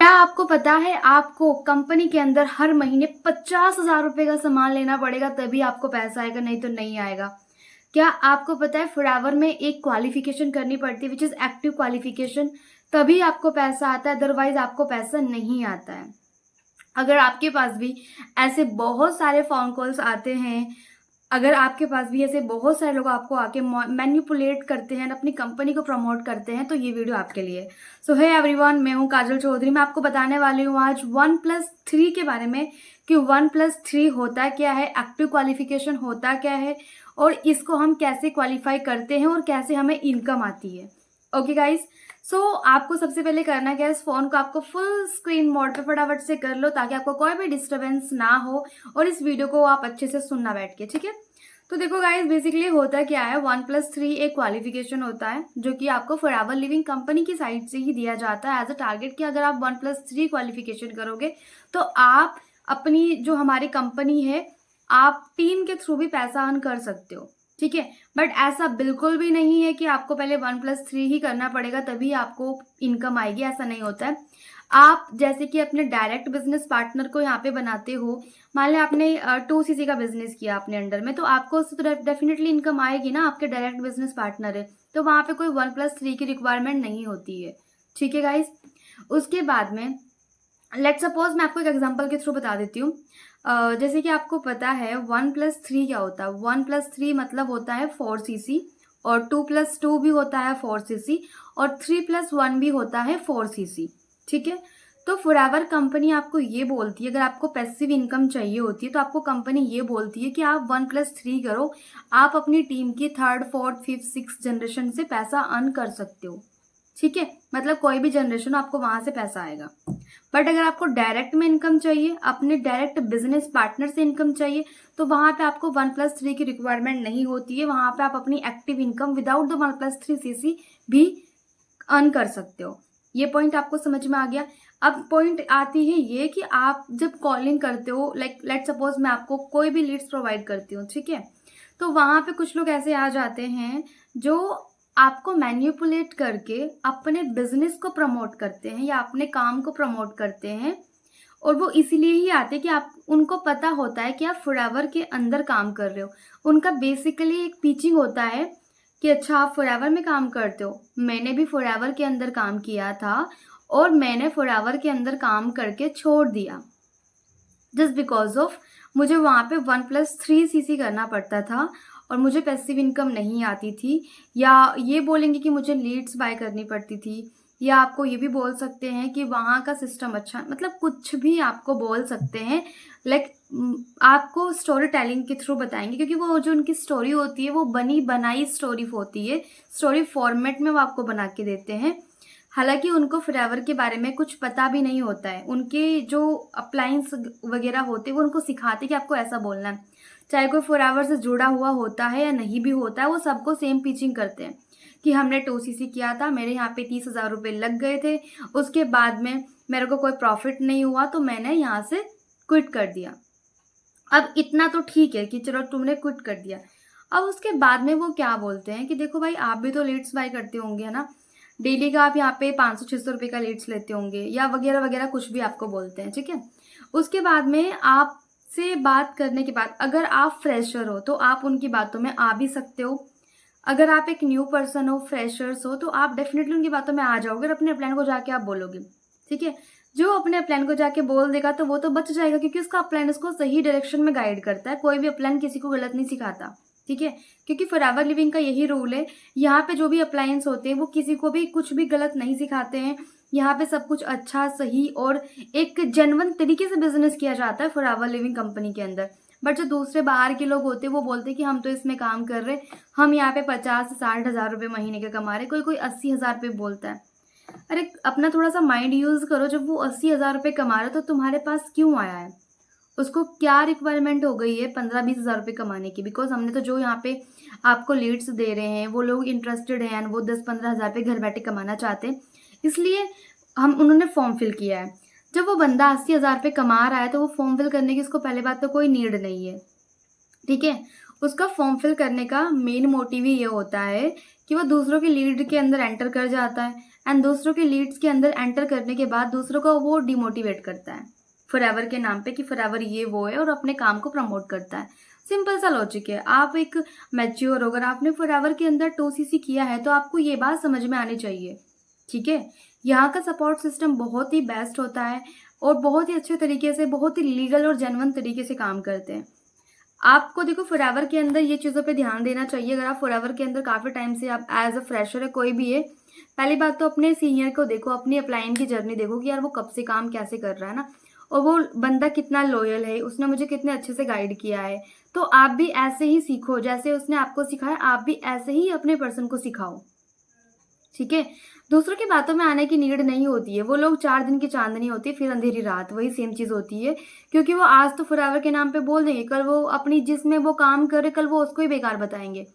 क्या आपको पता है आपको कंपनी के अंदर हर महीने 50,000 रुपए का सामान लेना पड़ेगा तभी आपको पैसा आएगा, नहीं तो नहीं आएगा। क्या आपको पता है फॉरएवर में एक क्वालिफिकेशन करनी पड़ती है विच इज एक्टिव क्वालिफिकेशन, तभी आपको पैसा आता है, अदरवाइज आपको पैसा नहीं आता है। अगर आपके पास भी ऐसे बहुत सारे फोन कॉल्स आते हैं, अगर आपके पास भी ऐसे बहुत सारे लोग आपको आके मैनिपुलेट करते हैं, अपनी कंपनी को प्रमोट करते हैं, तो ये वीडियो आपके लिए। सो हे एवरीवन, मैं हूँ काजल चौधरी। मैं आपको बताने वाली हूँ आज 1+3 के बारे में कि 1+3 होता क्या है, एक्टिव क्वालिफिकेशन होता क्या है, और इसको हम कैसे क्वालिफाई करते हैं और कैसे हमें इनकम आती है। ओके गाइज, सो आपको सबसे पहले करना क्या है, इस फोन को आपको फुल स्क्रीन मोड पे फटाफट से कर लो ताकि आपको कोई भी डिस्टरबेंस ना हो और इस वीडियो को आप अच्छे से सुनना बैठ के, ठीक है। तो देखो गाइज, बेसिकली होता क्या है, 1+3 एक क्वालिफिकेशन होता है जो कि आपको फॉरएवर लिविंग कंपनी की साइड से ही दिया जाता है एज अ टारगेट कि अगर आप 1+3 क्वालिफिकेशन करोगे तो आप अपनी जो हमारी कंपनी है, आप टीम के थ्रू भी पैसा अर्न कर सकते हो, ठीक है। बट ऐसा बिल्कुल भी नहीं है कि आपको पहले 1+3 ही करना पड़ेगा तभी आपको इनकम आएगी, ऐसा नहीं होता है। आप जैसे कि अपने डायरेक्ट बिजनेस पार्टनर को यहाँ पे बनाते हो, मान लिया आपने 2cc का बिजनेस किया अपने अंडर में, तो आपको उससे तो डेफिनेटली इनकम आएगी ना, आपके डायरेक्ट बिजनेस पार्टनर है तो वहां पे कोई 1+3 की रिक्वायरमेंट नहीं होती है, ठीक है गाइज। उसके बाद में लेट सपोज मैं आपको एक एग्जांपल के थ्रू बता देती हूँ। जैसे कि आपको पता है 1+3 क्या होता है। 1+3 मतलब होता है 4cc, और 2+2 भी होता है 4cc, और 3+1 भी होता है 4cc, ठीक है। तो फॉरएवर कंपनी आपको ये बोलती है, अगर आपको पैसिव इनकम चाहिए होती है तो आपको कंपनी ये बोलती है कि आप 1+3 करो, आप अपनी टीम की 3rd 4th 5th 6th generation से पैसा अर्न कर सकते हो, ठीक है। मतलब कोई भी जनरेशन आपको वहां से पैसा आएगा। बट अगर आपको डायरेक्ट में इनकम चाहिए, अपने डायरेक्ट बिजनेस पार्टनर से इनकम चाहिए, तो वहां पे आपको 1+3 की रिक्वायरमेंट नहीं होती है। वहां पे आप अपनी active income without the 1+3 CC भी अर्न कर सकते हो। ये पॉइंट आपको समझ में आ गया। अब पॉइंट आती है ये कि आप जब कॉलिंग करते हो, लाइक लेट सपोज मैं आपको कोई भी लीड्स प्रोवाइड करती हूँ, ठीक है, तो वहां पे कुछ लोग ऐसे आ जाते हैं जो आपको मैन्युपुलेट करके अपने बिजनेस को प्रमोट करते हैं या अपने काम को प्रमोट करते हैं। और वो इसीलिए ही आते हैं कि आप, उनको पता होता है कि आप फॉरएवर के अंदर काम कर रहे हो। उनका बेसिकली एक पिचिंग होता है कि अच्छा आप फॉरएवर में काम करते हो, मैंने भी फॉरएवर के अंदर काम किया था और मैंने फॉरएवर के अंदर काम करके छोड़ दिया जस्ट बिकॉज ऑफ मुझे वहाँ पे 1+3 सीसी करना पड़ता था और मुझे पैसिव इनकम नहीं आती थी। या ये बोलेंगे कि मुझे लीड्स बाय करनी पड़ती थी, या आपको ये भी बोल सकते हैं कि वहाँ का सिस्टम अच्छा, मतलब कुछ भी आपको बोल सकते हैं। लाइक आपको स्टोरी टेलिंग के थ्रू बताएंगे, क्योंकि वो जो उनकी स्टोरी होती है वो बनी बनाई स्टोरी होती है, स्टोरी फॉर्मेट में वो आपको बना के देते हैं। हालांकि उनको फॉरएवर के बारे में कुछ पता भी नहीं होता है। उनके जो अप्लायंस वगैरह होते हैं वो उनको सिखाते कि आपको ऐसा बोलना है। चाहे कोई फॉरएवर से जुड़ा हुआ होता है या नहीं भी होता है, वो सबको सेम पिचिंग करते हैं कि हमने 2cc किया था, मेरे यहाँ पे 30,000 रुपये लग गए थे, उसके बाद में मेरे को कोई प्रॉफिट नहीं हुआ तो मैंने यहाँ से क्विट कर दिया। अब इतना तो ठीक है कि चलो तुमने क्विट कर दिया। अब उसके बाद में वो क्या बोलते हैं कि देखो भाई, आप भी तो लीड्स बाय करते होंगे, है ना, डेली का आप यहाँ पे 500-600 रुपये का लीड्स लेते होंगे या वगैरह वगैरह कुछ भी आपको बोलते हैं, ठीक है। उसके बाद में आपसे बात करने के बाद अगर आप फ्रेशर हो तो आप उनकी बातों में आ भी सकते हो। अगर आप एक न्यू पर्सन हो, फ्रेशर्स हो, तो आप डेफिनेटली उनकी बातों में आ जाओगे और अपने प्लान को जाके आप बोलोगे, ठीक है। जो अपने प्लान को जाके बोल देगा तो वो तो बच जाएगा, क्योंकि उसका प्लान उसको सही डायरेक्शन में गाइड करता है। कोई भी प्लान किसी को गलत नहीं सिखाता, ठीक है, क्योंकि फॉरएवर लिविंग का यही रूल है। यहाँ पे जो भी अप्लायंस होते हैं वो किसी को भी कुछ भी गलत नहीं सिखाते हैं। यहाँ पे सब कुछ अच्छा, सही और एक जेन्युइन तरीके से बिजनेस किया जाता है फॉरएवर लिविंग कंपनी के अंदर। बट जो दूसरे बाहर के लोग होते हैं वो बोलते हैं कि हम तो इसमें काम कर रहे, हम यहाँ पे 50 से 60 हजार रुपये महीने के कमा रहे, कोई कोई 80,000 रुपये बोलता है। अरे अपना थोड़ा सा माइंड यूज करो, जब वो 80,000 रुपये कमा रहे तो तुम्हारे पास क्यों आया है, उसको क्या रिक्वायरमेंट हो गई है 15-20 हजार रुपये कमाने की। बिकॉज हमने तो जो यहाँ पे आपको लीड्स दे रहे हैं वो लोग इंटरेस्टेड हैं, वो 10-15 हजार रुपये घर बैठे कमाना चाहते हैं, इसलिए उन्होंने फॉर्म फिल किया है। जब वो बंदा 80,000 रुपये कमा रहा है तो वो फॉर्म फिल करने की उसको पहले बात तो कोई नीड नहीं है, ठीक है। उसका फॉर्म फिल करने का मेन मोटिव ही ये होता है कि वो दूसरों की लीड के अंदर एंटर कर जाता है। एंड दूसरों के लीड्स के अंदर एंटर करने के बाद दूसरों को वो डिमोटिवेट करता है फॉरएवर के नाम पे कि फॉरएवर ये वो है, और अपने काम को प्रमोट करता है। सिंपल सा लॉजिक है। आप एक मैच्योर हो, अगर आपने फॉरएवर के अंदर 2cc किया है तो आपको ये बात समझ में आनी चाहिए, ठीक है। यहाँ का सपोर्ट सिस्टम बहुत ही बेस्ट होता है और बहुत ही अच्छे तरीके से, बहुत ही लीगल और जेन्युइन तरीके से काम करते हैं। आपको देखो फॉरएवर के अंदर ये चीज़ों पे ध्यान देना चाहिए। अगर आप फॉरएवर के अंदर काफ़ी टाइम से आप एज अ फ्रेशर है, कोई भी है, पहली बात तो अपने सीनियर को देखो, अपनी अपलाइन की जर्नी देखो कि यार वो कब से काम कैसे कर रहा है ना, और वो बंदा कितना लॉयल है, उसने मुझे कितने अच्छे से गाइड किया है। तो आप भी ऐसे ही सीखो, जैसे उसने आपको सिखाया आप भी ऐसे ही अपने पर्सन को सिखाओ, ठीक है। दूसरों की बातों में आने की नीड नहीं होती है। वो लोग 4 दिन की चांदनी होती है, फिर अंधेरी रात, वही सेम चीज़ होती है। क्योंकि वो आज तो फॉरएवर के नाम पे बोल देंगे, कल वो अपनी जिसमें वो काम करे कल वो उसको ही बेकार बताएंगे।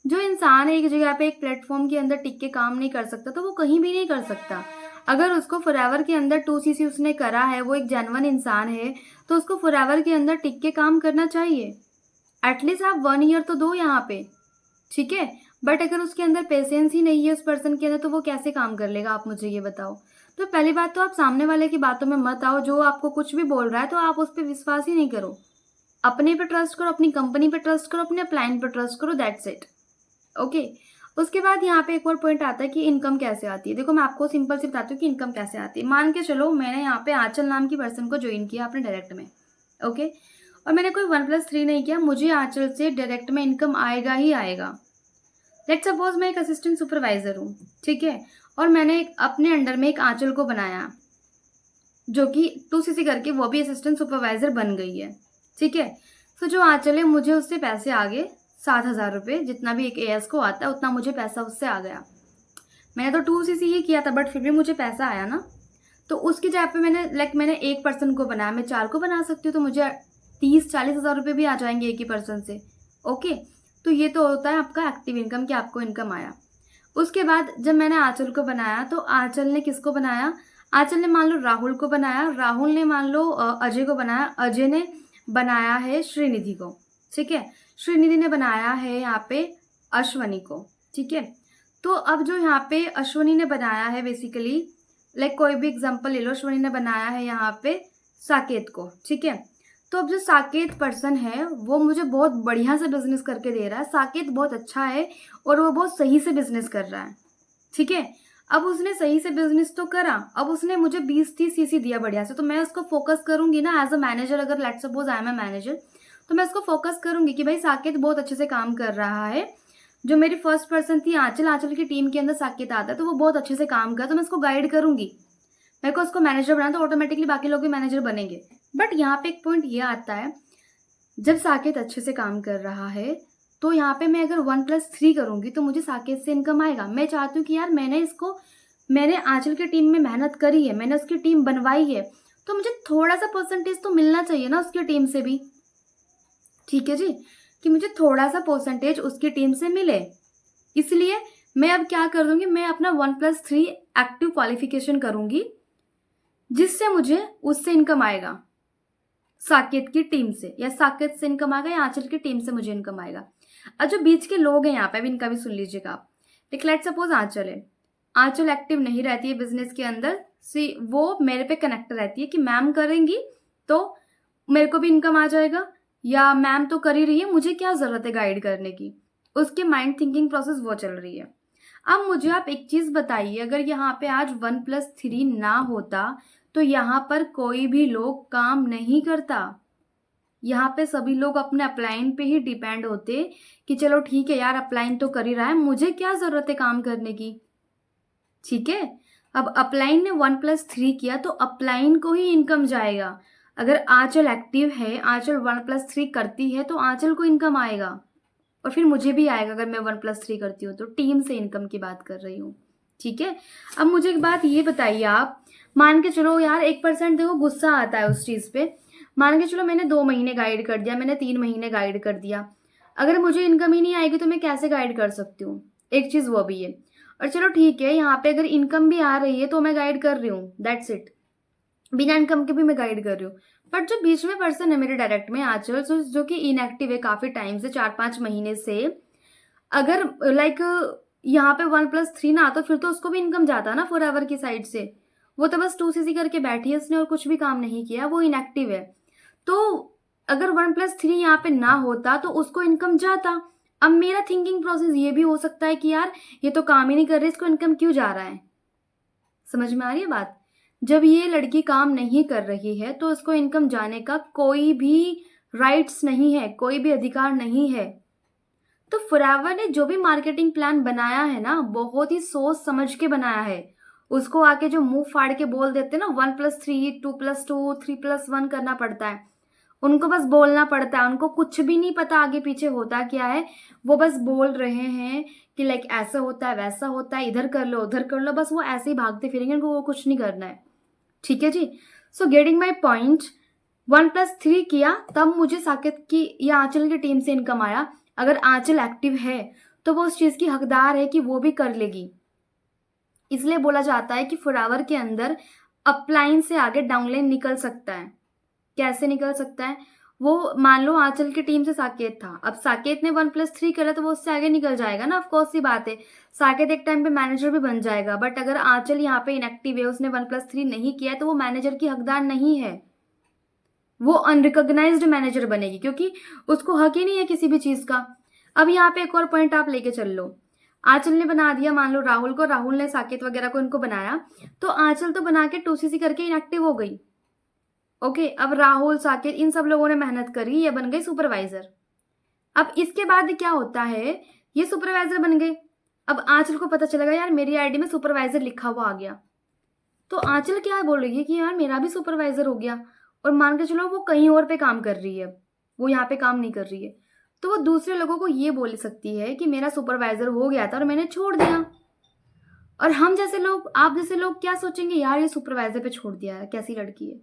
जो इंसान एक जगह पे एक प्लेटफॉर्म के अंदर टिक के काम नहीं कर सकता तो वो कहीं भी नहीं कर सकता। अगर उसको फॉरएवर के अंदर 2cc उसने करा है, वो एक जेन्युइन इंसान है, तो उसको फॉरएवर के अंदर टिक के काम करना चाहिए। एटलीस्ट आप 1 ईयर तो दो यहाँ पे, ठीक है। बट अगर उसके अंदर पेशेंस ही नहीं है उस पर्सन के अंदर, तो वो कैसे काम कर लेगा, आप मुझे ये बताओ। तो पहली बात तो आप सामने वाले की बातों में मत आओ। जो आपको कुछ भी बोल रहा है तो आप उस पर विश्वास ही नहीं करो। अपने पे ट्रस्ट करो, अपनी कंपनी पे ट्रस्ट करो, अपने क्लाइंट पे ट्रस्ट करो, दैट्स इट, ओके। उसके बाद यहाँ पे एक और पॉइंट आता है कि इनकम कैसे आती है। देखो मैं आपको सिंपल से बताती हूँ कि इनकम कैसे आती है। मान के चलो मैंने यहाँ पे आंचल नाम की पर्सन को ज्वाइन किया अपने डायरेक्ट में, ओके, और मैंने कोई 1+3 नहीं किया, मुझे आंचल से डायरेक्ट में इनकम आएगा ही आएगा। लेट्स सपोज मैं एक असिस्टेंट सुपरवाइजर हूँ, ठीक है, और मैंने अपने अंडर में एक आंचल को बनाया जो कि 2cc करके वो भी असिस्टेंट सुपरवाइजर बन गई है, ठीक है। तो जो आंचल है मुझे उससे पैसे आ गए 7,000 रुपये, जितना भी एक एएस को आता है उतना मुझे पैसा उससे आ गया। मैंने तो 2cc ही किया था बट फिर भी मुझे पैसा आया ना। तो उसकी जगह पे मैंने एक पर्सन को बनाया, मैं 4 को बना सकती हूँ, तो मुझे 30-40 हज़ार रुपये भी आ जाएंगे एक ही पर्सन से, ओके। तो ये तो होता है आपका एक्टिव इनकम कि आपको इनकम आया। उसके बाद जब मैंने आंचल को बनाया तो आंचल ने किसको बनाया, आंचल ने मान लो राहुल को बनाया, राहुल ने मान लो अजय को बनाया, अजय ने बनाया है श्रीनिधि को, ठीक है, श्रीनिधि ने बनाया है यहाँ पे अश्वनी को, ठीक है। तो अब जो यहाँ पे अश्वनी ने बनाया है बेसिकली, लाइक कोई भी एग्जांपल ले लो, अश्वनी ने बनाया है यहाँ पे साकेत को, ठीक है। तो अब जो साकेत पर्सन है वो मुझे बहुत बढ़िया से बिजनेस करके दे रहा है। साकेत बहुत अच्छा है और वो बहुत सही से बिजनेस कर रहा है, ठीक है। अब उसने सही से बिजनेस तो करा, अब उसने मुझे 20-30 cc दिया बढ़िया से, तो मैं उसको फोकस करूंगी ना एज अ मैनेजर। अगर let's suppose I am a manager तो मैं उसको फोकस करूंगी कि भाई साकेत बहुत अच्छे से काम कर रहा है। जो मेरी फर्स्ट पर्सन थी आंचल, आंचल की टीम के अंदर साकेत आता है तो वो बहुत अच्छे से काम कर, तो मैं उसको गाइड करूंगी। मेरे को उसको मैनेजर बनाना तो ऑटोमेटिकली बाकी लोग भी मैनेजर बनेंगे। बट यहाँ पे एक पॉइंट ये आता है, जब साकेत अच्छे से काम कर रहा है तो यहाँ पे मैं अगर 1+3 करूंगी तो मुझे साकेत से इनकम आएगा। मैं चाहती हूँ कि यार मैंने आंचल की टीम में मेहनत करी है, मैंने उसकी टीम बनवाई है, तो मुझे थोड़ा सा परसेंटेज तो मिलना चाहिए ना उसकी टीम से भी, ठीक है जी, कि मुझे थोड़ा सा परसेंटेज उसकी टीम से मिले। इसलिए मैं अब क्या कर दूंगी, मैं अपना 1+3 एक्टिव क्वालिफिकेशन करूंगी, जिससे मुझे उससे इनकम आएगा, साकेत की टीम से, या साकेत से इनकम आएगा या आंचल की टीम से मुझे इनकम आएगा। अब जो बीच के लोग हैं यहाँ पे, अभी इनका भी सुन लीजिएगा आप। लेट्स सपोज आंचल है, आंचल एक्टिव नहीं रहती है बिजनेस के अंदर, वो मेरे पे कनेक्ट रहती है कि मैम करेंगी तो मेरे को भी इनकम आ जाएगा, या मैम तो कर ही रही है, मुझे क्या जरूरत है गाइड करने की। उसके माइंड थिंकिंग प्रोसेस वो चल रही है। अब मुझे आप एक चीज बताइए, अगर यहाँ पे आज 1+3 ना होता तो यहाँ पर कोई भी लोग काम नहीं करता। यहाँ पे सभी लोग अपने अपलाइन पे ही डिपेंड होते कि चलो ठीक है यार अपलाइन तो कर ही रहा है, मुझे क्या जरूरत है काम करने की, ठीक है। अब अपलाइन ने 1+3 किया तो अपलाइन को ही इनकम जाएगा। अगर आंचल एक्टिव है, आंचल 1+3 करती है तो आंचल को इनकम आएगा, और फिर मुझे भी आएगा अगर मैं 1+3 करती हूँ तो। टीम से इनकम की बात कर रही हूँ, ठीक है। अब मुझे एक बात ये बताइए आप, मान के चलो यार 1% देखो गुस्सा आता है उस चीज़ पे। मान के चलो मैंने 2 महीने गाइड कर दिया, मैंने 3 महीने गाइड कर दिया, अगर मुझे इनकम ही नहीं आएगी तो मैं कैसे गाइड कर सकती हूँ, एक चीज़ वो भी है। और चलो ठीक है, यहाँ पे अगर इनकम भी आ रही है तो मैं गाइड कर रही हूँ, दैट्स इट, बिना इनकम के भी मैं गाइड कर रही हूँ। बट जो बीच में पर्सन है मेरे डायरेक्ट में आंचल, जो कि इनएक्टिव है काफ़ी टाइम से, 4-5 महीने से, अगर यहाँ पे 1+3 ना आता फिर तो उसको भी इनकम जाता ना फॉरएवर की साइड से। वो तो बस 2cc करके बैठी है उसने और कुछ भी काम नहीं किया, वो इनएक्टिव है। तो अगर 1+3 यहाँ पे ना होता तो उसको इनकम जाता। अब मेरा थिंकिंग प्रोसेस ये भी हो सकता है कि यार ये तो काम ही नहीं कर रही, इसको इनकम क्यों जा रहा है। समझ में आ रही है बात। जब ये लड़की काम नहीं कर रही है तो उसको इनकम जाने का कोई भी राइट्स नहीं है, कोई भी अधिकार नहीं है। तो फॉरएवर ने जो भी मार्केटिंग प्लान बनाया है ना, बहुत ही सोच समझ के बनाया है। उसको आके जो मुंह फाड़ के बोल देते हैं ना 1+3 2+2 3+1 करना पड़ता है, उनको बस बोलना पड़ता है, उनको कुछ भी नहीं पता आगे पीछे होता क्या है। वो बस बोल रहे हैं कि लाइक ऐसा होता है वैसा होता है, इधर कर लो उधर कर लो, बस वो ऐसे ही भागते फिरेंगे, उनको वो कुछ नहीं करना है। ठीक है जी। सो गेटिंग माई पॉइंट, 1+3 किया तब मुझे साकेत की या आंचल की टीम से इनकम आया। अगर आंचल एक्टिव है तो वो उस चीज की हकदार है कि वो भी कर लेगी। इसलिए बोला जाता है कि फॉरएवर के अंदर अपलाइन से आगे डाउनलाइन निकल सकता है। कैसे निकल सकता है? वो मान लो आंचल की टीम से साकेत था, अब साकेत ने 1+3 करा तो वो उससे आगे निकल जाएगा ना, ऑफकोर्स सी बात है। साकेत एक टाइम पे मैनेजर भी बन जाएगा, बट अगर आंचल यहाँ पे इनएक्टिव है, उसने 1+3 नहीं किया है, तो वो मैनेजर की हकदार नहीं है, वो अनरिकॉग्नाइज्ड मैनेजर बनेगी क्योंकि उसको हक ही नहीं है किसी भी चीज का। अब यहाँ पे एक और पॉइंट आप लेके चल लो। आंचल ने बना दिया मान लो राहुल को, राहुल ने साकेत वगैरह को इनको बनाया, तो आंचल तो बना के 2cc करके इनएक्टिव हो गई। ओके, अब राहुल साकेत इन सब लोगों ने मेहनत करी, ये बन गई सुपरवाइजर। अब इसके बाद क्या होता है, ये सुपरवाइजर बन गई। अब आंचल को पता चलेगा यार मेरी आईडी में सुपरवाइजर लिखा हुआ आ गया, तो आंचल क्या बोल रही है कि यार मेरा भी सुपरवाइजर हो गया, और मान के चलो वो कहीं और पे काम कर रही है, वो यहाँ पे काम नहीं कर रही है, तो वो दूसरे लोगों को ये बोल सकती है कि मेरा सुपरवाइजर हो गया था और मैंने छोड़ दिया। और हम जैसे लोग, आप जैसे लोग क्या सोचेंगे, यार ये सुपरवाइजर पे छोड़ दिया है, कैसी लड़की है,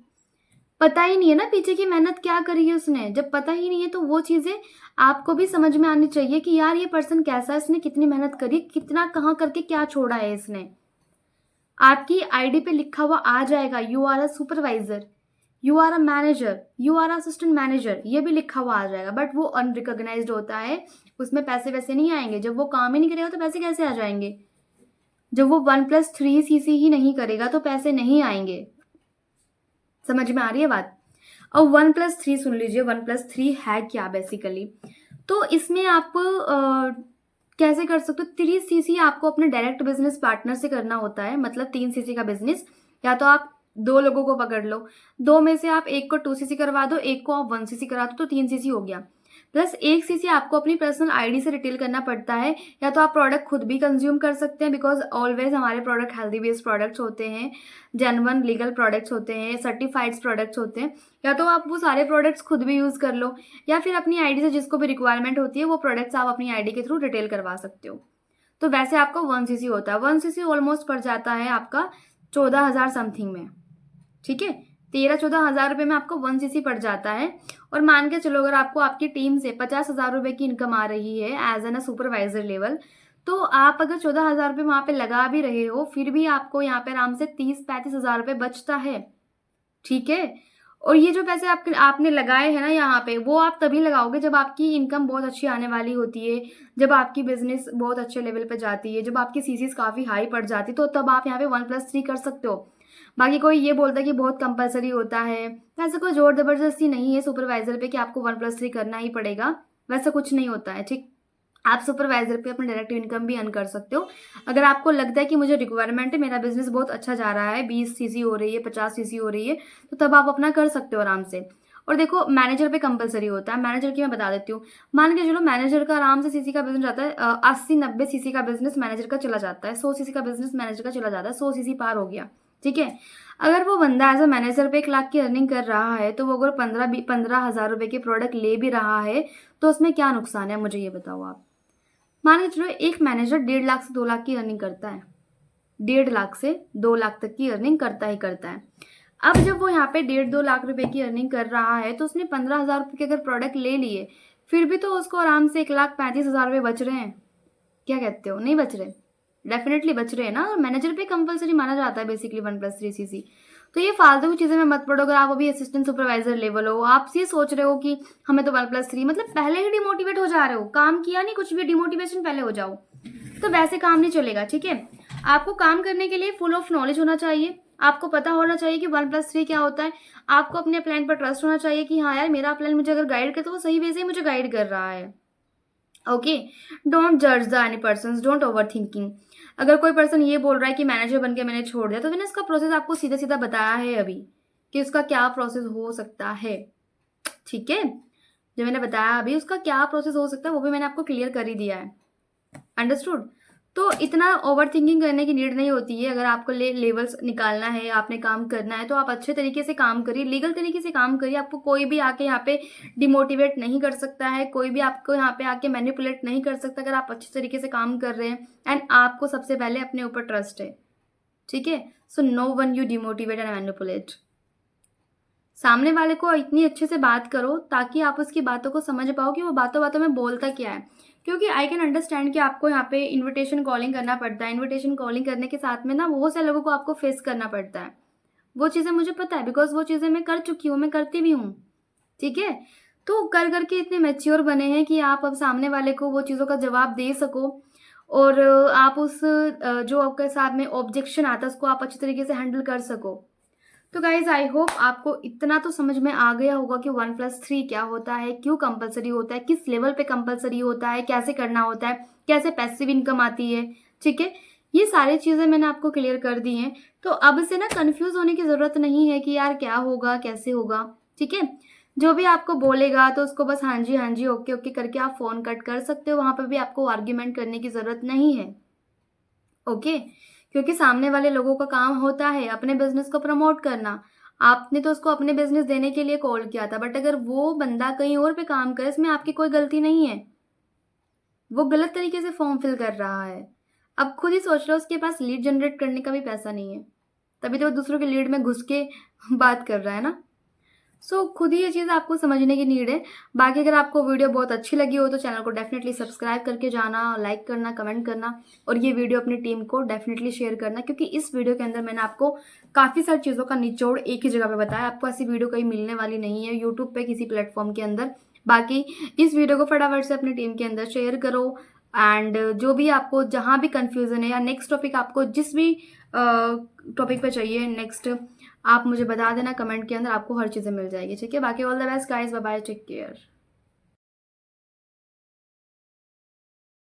पता ही नहीं है ना पीछे की मेहनत क्या करी है उसने। जब पता ही नहीं है तो वो चीजें आपको भी समझ में आनी चाहिए कि यार ये पर्सन कैसा है, इसने कितनी मेहनत करी, कितना कहाँ करके क्या छोड़ा है इसने। आपकी आईडी पे लिखा हुआ आ जाएगा you are a supervisor, you are a manager, you are assistant manager, ये भी लिखा हुआ आ जाएगा, बट वो अनरिकॉग्नाइज्ड होता है, उसमें पैसे वैसे नहीं आएंगे। जब वो काम ही नहीं करेगा तो पैसे कैसे आ जाएंगे? जब वो 1+3cc ही नहीं करेगा तो पैसे नहीं आएंगे। समझ में आ रही है बात? और 1+3 सुन लीजिए, 1+3 है क्या बेसिकली। तो इसमें आप कैसे कर सकते हो, 3cc आपको अपने डायरेक्ट बिजनेस पार्टनर से करना होता है, मतलब 3cc का बिजनेस। या तो आप दो लोगों को पकड़ लो, दो में से आप एक को 2cc करवा दो, एक को आप 1cc करा दो, तो 3cc हो गया। प्लस 1cc आपको अपनी पर्सनल आईडी से रिटेल करना पड़ता है, या तो आप प्रोडक्ट खुद भी कंज्यूम कर सकते हैं, बिकॉज ऑलवेज हमारे प्रोडक्ट हेल्दी बेस्ड प्रोडक्ट्स होते हैं, जेन्युइन लीगल प्रोडक्ट्स होते हैं, सर्टिफाइड्स प्रोडक्ट्स होते हैं। या तो आप वो सारे प्रोडक्ट्स खुद भी यूज़ कर लो, या फिर अपनी आईडी से जिसको भी रिक्वायरमेंट होती है वो प्रोडक्ट्स आप अपनी आईडी के थ्रू रिटेल करवा सकते हो। तो वैसे आपको 1cc होता है, 1cc ऑलमोस्ट पड़ जाता है आपका 14,000 समथिंग में। ठीक है, 13-14 हज़ार रुपये में आपको 1cc पड़ जाता है। और मान के चलो अगर आपको आपकी टीम से 50,000 रुपये की इनकम आ रही है as an a supervisor level, तो आप अगर 14,000 रुपये वहाँ पे लगा भी रहे हो, फिर भी आपको यहाँ पे आराम से 30-35 हज़ार रुपये बचता है। ठीक है, और ये जो पैसे आपने लगाए हैं ना यहाँ पे, वो आप तभी लगाओगे जब आपकी इनकम बहुत अच्छी आने वाली होती है, जब आपकी बिजनेस बहुत अच्छे लेवल पे जाती है, जब आपकी सीसीज काफ़ी हाई पड़ जाती है, तो तब आप यहाँ पे 1+3 कर सकते हो। बाकी कोई ये बोलता है कि बहुत कंपलसरी होता है, वैसे कोई जोर जबरदस्ती नहीं है सुपरवाइजर पे कि आपको 1+3 करना ही पड़ेगा, वैसा कुछ नहीं होता है। ठीक, आप सुपरवाइजर पे अपनी डायरेक्ट इनकम भी अर्न कर सकते हो। अगर आपको लगता है कि मुझे रिक्वायरमेंट है, मेरा बिजनेस बहुत अच्छा जा रहा है, 20cc हो रही है, 50cc हो रही है, तो तब आप अपना कर सकते हो आराम से। और देखो मैनेजर पे कंपलसरी होता है, मैनेजर की मैं बता देती हूँ। मान के चलो मैनेजर का आराम से सीसी का बिजनेस जाता है 80-90cc का बिजनेस मैनेजर का चला जाता है, 100cc का बिजनेस मैनेजर का चला जाता है, 100cc पार हो गया। ठीक है, अगर वो बंदा एज अ मैनेजर पे 1 लाख की अर्निंग कर रहा है, तो वो अगर 15 हज़ार रुपये की प्रोडक्ट ले भी रहा है, तो उसमें क्या नुकसान है, मुझे ये बताओ आप। मान के चलो एक मैनेजर 1.5 लाख से 2 लाख की अर्निंग करता है, 1.5 लाख से 2 लाख तक की अर्निंग करता ही करता है। अब जब वो यहाँ पे 1.5-2 लाख रुपए की अर्निंग कर रहा है, तो उसने 15,000 रुपये के अगर प्रोडक्ट ले लिए, फिर भी तो उसको आराम से 1,35,000 रुपये बच रहे हैं। क्या कहते हो, नहीं बच रहे? डेफिनेटली बच रहे हैं ना। और मैनेजर पे कंपलसरी माना जाता है बेसिकली 1+3cc। तो ये फालतू की चीज़ें में मत पड़ो। अगर आप अभी असिस्टेंट सुपरवाइजर लेवल हो, आप ये सोच रहे हो कि हमें तो 1+3, मतलब पहले ही डिमोटिवेट हो जा रहे हो, काम किया नहीं कुछ भी, डिमोटिवेशन पहले हो जाओ। तो वैसे काम नहीं चलेगा, ठीक है। आपको काम करने के लिए फुल ऑफ नॉलेज होना चाहिए, आपको पता होना चाहिए कि 1+3 क्या होता है, आपको अपने प्लान पर ट्रस्ट होना चाहिए कि हाँ यार मेरा प्लान मुझे अगर गाइड करे तो वो सही वे से ही मुझे गाइड कर रहा है। ओके, डोंट जज the any person, don't over thinking. अगर कोई पर्सन ये बोल रहा है कि मैनेजर बन के मैंने छोड़ दिया, तो मैंने इसका प्रोसेस आपको सीधा सीधा बताया है अभी कि उसका क्या प्रोसेस हो सकता है, ठीक है। जो मैंने बताया अभी उसका क्या प्रोसेस हो सकता है वो भी मैंने आपको क्लियर कर ही दिया है, अंडरस्टूड। तो इतना ओवर थिंकिंग करने की नीड नहीं होती है। अगर आपको लेवल्स निकालना है, आपने काम करना है, तो आप अच्छे तरीके से काम करिए, लीगल तरीके से काम करिए। आपको कोई भी आके यहाँ पे डिमोटिवेट नहीं कर सकता है, कोई भी आपको यहाँ पे आके मैनिपुलेट नहीं कर सकता अगर आप अच्छे तरीके से काम कर रहे हैं एंड आपको सबसे पहले अपने ऊपर ट्रस्ट है, ठीक है। So no one you demotivate and manipulate. सामने वाले को इतनी अच्छे से बात करो ताकि आप उसकी बातों को समझ पाओ कि वो बातों बातों में बोलता क्या है। क्योंकि आई कैन अंडरस्टैंड कि आपको यहाँ पे इनविटेशन कॉलिंग करना पड़ता है, इनविटेशन कॉलिंग करने के साथ में ना बहुत से लोगों को आपको फेस करना पड़ता है। वो चीज़ें मुझे पता है, बिकॉज वो चीज़ें मैं कर चुकी हूँ, मैं करती भी हूँ, ठीक है। तो कर करके इतने मैच्योर बने हैं कि आप अब सामने वाले को वो चीज़ों का जवाब दे सको और आप उस जो आपके साथ में ऑब्जेक्शन आता है उसको आप अच्छी तरीके से हैंडल कर सको। तो गाइज आई होप आपको इतना तो समझ में आ गया होगा कि 1+3 क्या होता है, क्यों कंपलसरी होता है, किस लेवल पे कंपलसरी होता है, कैसे करना होता है, कैसे पैसिव इनकम आती है, ठीक है। ये सारी चीज़ें मैंने आपको क्लियर कर दी हैं। तो अब से ना कंफ्यूज होने की ज़रूरत नहीं है कि यार क्या होगा कैसे होगा, ठीक है। जो भी आपको बोलेगा तो उसको बस हाँ जी ओके ओके करके आप फ़ोन कट कर सकते हो, वहाँ पर भी आपको आर्ग्यूमेंट करने की ज़रूरत नहीं है, ओके। क्योंकि सामने वाले लोगों का काम होता है अपने बिजनेस को प्रमोट करना। आपने तो उसको अपने बिजनेस देने के लिए कॉल किया था, बट अगर वो बंदा कहीं और पे काम करे इसमें आपकी कोई गलती नहीं है, वो गलत तरीके से फॉर्म फिल कर रहा है। अब खुद ही सोच लो उसके पास लीड जनरेट करने का भी पैसा नहीं है, तभी तो वो दूसरों के लीड में घुस के बात कर रहा है ना। खुद ही ये चीज़ आपको समझने की नीड है। बाकी अगर आपको वीडियो बहुत अच्छी लगी हो तो चैनल को डेफिनेटली सब्सक्राइब करके जाना, लाइक करना, कमेंट करना और ये वीडियो अपनी टीम को डेफिनेटली शेयर करना, क्योंकि इस वीडियो के अंदर मैंने आपको काफ़ी सारी चीज़ों का निचोड़ एक ही जगह पे बताया। आपको ऐसी वीडियो कहीं मिलने वाली नहीं है यूट्यूब पे किसी प्लेटफॉर्म के अंदर। बाकी इस वीडियो को फटाफट से अपनी टीम के अंदर शेयर करो एंड जो भी आपको जहाँ भी कन्फ्यूज़न है या नेक्स्ट टॉपिक आपको जिस भी टॉपिक पे चाहिए नेक्स्ट आप मुझे बता देना कमेंट के अंदर, आपको हर चीज़ें मिल जाएगी, ठीक है। बाकी all the best guys, bye bye, take care.